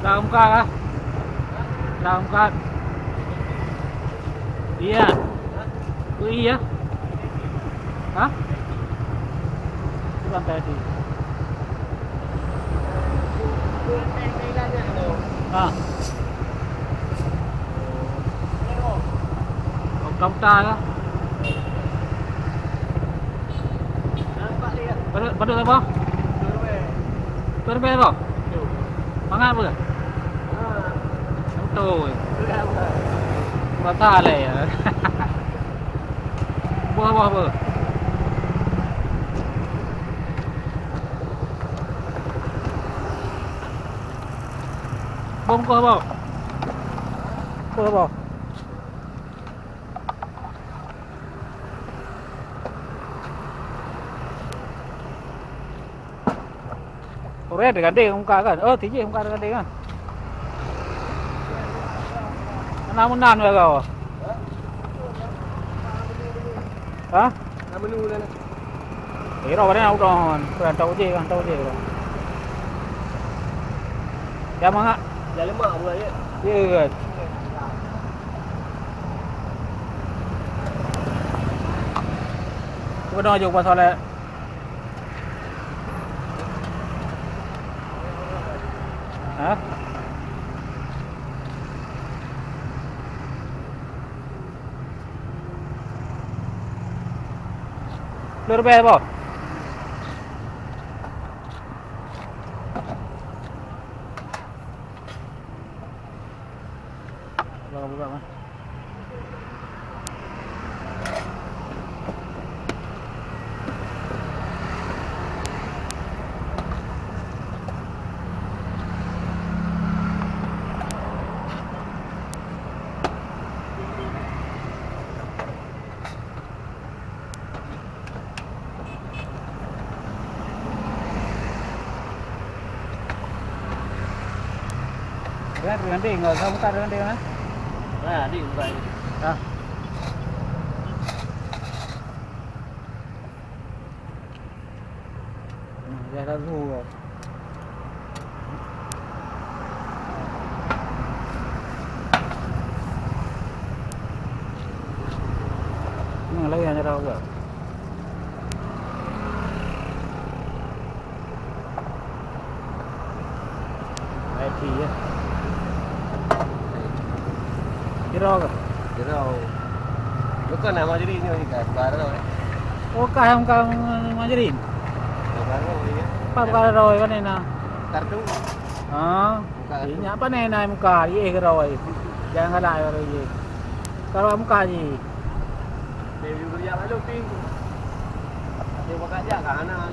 Dah muka kah? Dah muka. Iya. Tu iya. Hah? Bukan tadi. Ah. Công ta kah? Betul apa? Betul apa? Mangat apa? Betul. Mata le ya. Buah apa? Bông có không? Có không? Ore ganti không cả kan? Thì gì không cả ganti kan? Namun nan rồi kau. Hah? Nama lu dah. Rồi vào đây nào rồi, còn tàu gì rồi. Ya mangga. Dah lemak pula ya. Ya. Cuba dong jumpa soalnya. Hah? Lur be apa? Buka mah. Ganti enggak usah buka ganti kan? Nah, ni buka ni. Ah. Dia dah dulu. Ini lagi yang ada apa? IT ya. Kira ke? Kira. Bukan nama jadi ni lagi kan. Baru dah. Oh, kah majerin. Baru ya. Apa rồi cái này nè. Kartu. Thì apa này này muka ye cái rồi. Jangan lại rồi gì. Kalau muka gì? Dewi beria lalu ping. Dia buka aja kanan.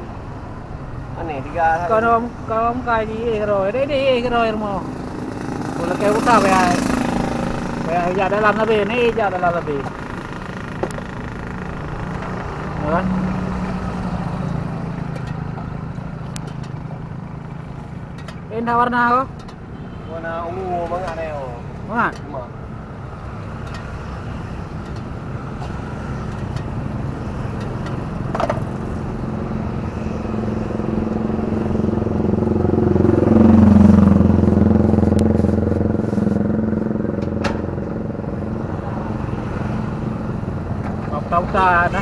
Aneh tiga. Kalau muka gì ye rồi. Đấy đi cái rồi mà. Tôi là kêu ta về. Về giờ đã làm nó về này, giờ đã làm nó về. Rồi. Entah warna apa? Warna ungu banget ada yo. Banget. Cuma. Tàu ta đó.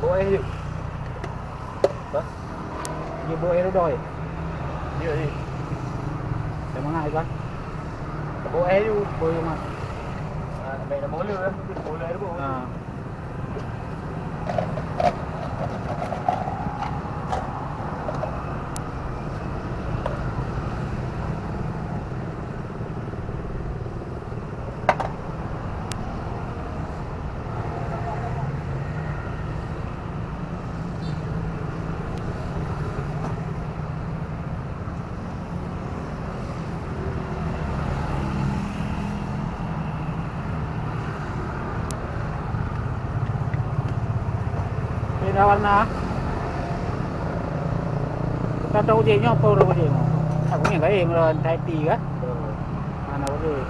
Bộ air gì? Hả? Như bộ air đôi. Gì vậy? Để mang ai con? Bộ air gì? Bộ gì mà? Mày là bố lừa á? Bố lừa đúng không? ada warna. Kita tahu je nyopo ro je mo. Aku ni lain ron Type T kan. Mana boleh.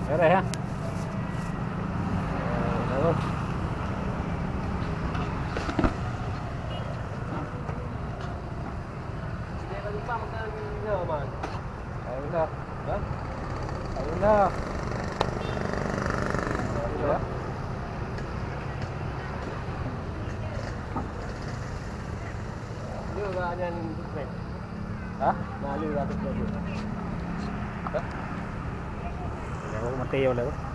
Beres ya. Bagus. Dia kan lupa makan ni man. Ayo dah. Ha? Ayo dah. Ya. Dia lah yang tu. Hah? Nah, lu lah tu. Ya, mati yo lah.